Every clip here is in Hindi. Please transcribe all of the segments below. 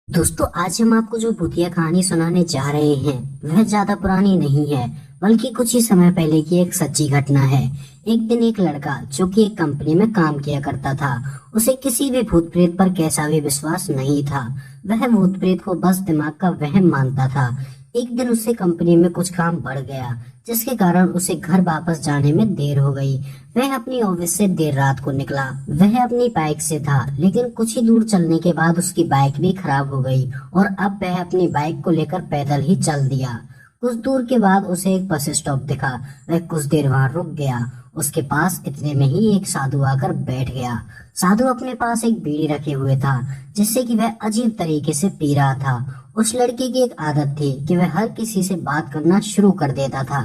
दोस्तों, आज हम आपको जो भूतिया कहानी सुनाने जा रहे हैं वह ज्यादा पुरानी नहीं है, बल्कि कुछ ही समय पहले की एक सच्ची घटना है। एक दिन एक लड़का जो कि एक कंपनी में काम किया करता था, उसे किसी भी भूत प्रेत पर कैसा भी विश्वास नहीं था। वह भूत प्रेत को बस दिमाग का वहम मानता था। एक दिन उससे कंपनी में कुछ काम बढ़ गया, जिसके कारण उसे घर वापस जाने में देर हो गई। वह अपनी ऑफिस से देर रात को निकला। वह अपनी बाइक से था, लेकिन कुछ ही दूर चलने के बाद उसकी बाइक भी खराब हो गई और अब वह अपनी बाइक को लेकर पैदल ही चल दिया। कुछ दूर के बाद उसे एक बस स्टॉप दिखा। वह कुछ देर वहां रुक गया। उसके पास इतने में ही एक साधु आकर बैठ गया। साधु अपने पास एक बीड़ी रखे हुए था, जिससे कि वह अजीब तरीके से पी रहा था। उस लड़के की एक आदत थी कि वह हर किसी से बात करना शुरू कर देता था।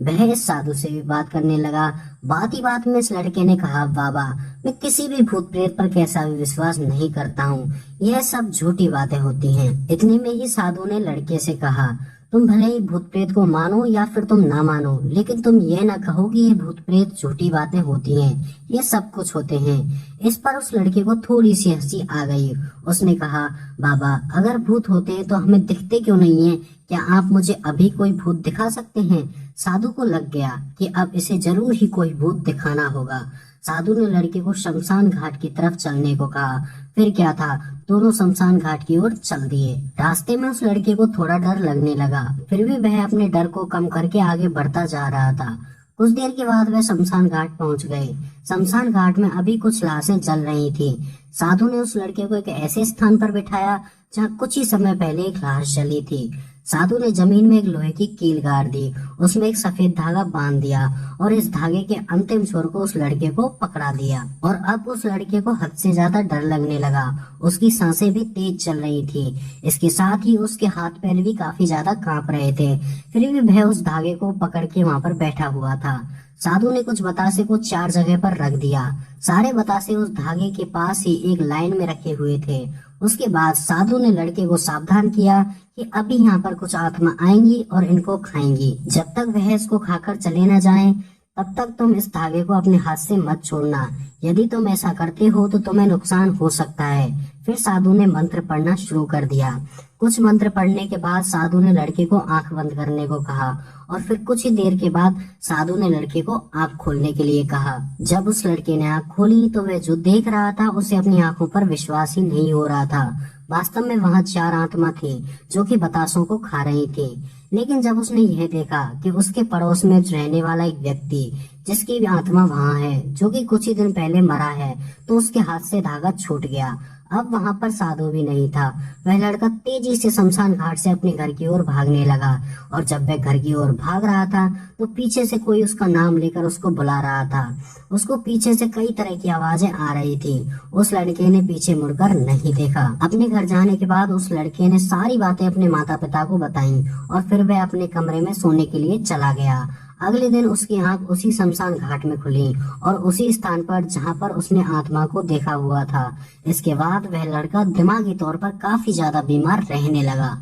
वह इस साधु से भी बात करने लगा। बात ही बात में इस लड़के ने कहा, बाबा, मैं किसी भी भूत प्रेत पर कैसा भी विश्वास नहीं करता हूँ। यह सब झूठी बातें होती हैं। इतने में ही साधु ने लड़के से कहा, तुम भले ही भूत प्रेत को मानो या फिर तुम ना मानो, लेकिन तुम ये ना कहो कि ये भूत प्रेत झूठी बातें होती हैं। ये सब कुछ होते हैं। इस पर उस लड़के को थोड़ी सी हंसी आ गई। उसने कहा, बाबा, अगर भूत होते हैं तो हमें दिखते क्यों नहीं है? क्या आप मुझे अभी कोई भूत दिखा सकते हैं? साधु को लग गया कि अब इसे जरूर ही कोई भूत दिखाना होगा। साधु ने लड़के को शमशान घाट की तरफ चलने को कहा। फिर क्या था, दोनों शमशान घाट की ओर चल दिए। रास्ते में उस लड़के को थोड़ा डर लगने लगा, फिर भी वह अपने डर को कम करके आगे बढ़ता जा रहा था। कुछ देर के बाद वह शमशान घाट पहुंच गए। शमशान घाट में अभी कुछ लाशें जल रही थी। साधु ने उस लड़के को एक ऐसे स्थान पर बिठाया जहाँ कुछ ही समय पहले एक लाश जली थी। साधु ने जमीन में एक लोहे की कील गाड़ दी, उसमें एक सफेद धागा बांध दिया और इस धागे के अंतिम छोर को उस लड़के को पकड़ा दिया। और अब उस लड़के को हद से ज्यादा डर लगने लगा। उसकी सांसें भी तेज चल रही थी। इसके साथ ही उसके हाथ पैर भी काफी ज्यादा कांप रहे थे। फिर भी वह उस धागे को पकड़ के वहां पर बैठा हुआ था। साधु ने कुछ बतासे को 4 जगह पर रख दिया। सारे बतासे उस धागे के पास ही एक लाइन में रखे हुए थे। उसके बाद साधु ने लड़के को सावधान किया कि अभी यहाँ पर कुछ आत्मा आएंगी और इनको खाएंगी। जब तक वह इसको खाकर चले न जाएं, तब तक तुम इस धागे को अपने हाथ से मत छोड़ना। यदि तुम ऐसा करते हो तो तुम्हें नुकसान हो सकता है। फिर साधु ने मंत्र पढ़ना शुरू कर दिया। कुछ मंत्र पढ़ने के बाद साधु ने लड़के को आंख बंद करने को कहा और फिर कुछ ही देर के बाद साधु ने लड़के को आंख खोलने के लिए कहा। जब उस लड़के ने आंख खोली तो वह जो देख रहा था उसे अपनी आंखों पर विश्वास ही नहीं हो रहा था। वास्तव में वहां 4 आत्मा थी जो कि बतासों को खा रही थी। लेकिन जब उसने यह देखा कि उसके पड़ोस में रहने वाला एक व्यक्ति, जिसकी भी आत्मा वहां है, जो कि कुछ ही दिन पहले मरा है, तो उसके हाथ से धागा छूट गया। अब वहां पर साधु भी नहीं था। वह लड़का तेजी से शमशान घाट से अपने घर की ओर भागने लगा और जब वह घर की ओर भाग रहा था तो पीछे से कोई उसका नाम लेकर उसको बुला रहा था। उसको पीछे से कई तरह की आवाजें आ रही थी। उस लड़के ने पीछे मुड़कर नहीं देखा। अपने घर जाने के बाद उस लड़के ने सारी बातें अपने माता पिता को बताई और फिर वह अपने कमरे में सोने के लिए चला गया। अगले दिन उसकी आंख उसी शमशान घाट में खुली और उसी स्थान पर जहां पर उसने आत्मा को देखा हुआ था। इसके बाद वह लड़का दिमागी तौर पर काफी ज्यादा बीमार रहने लगा।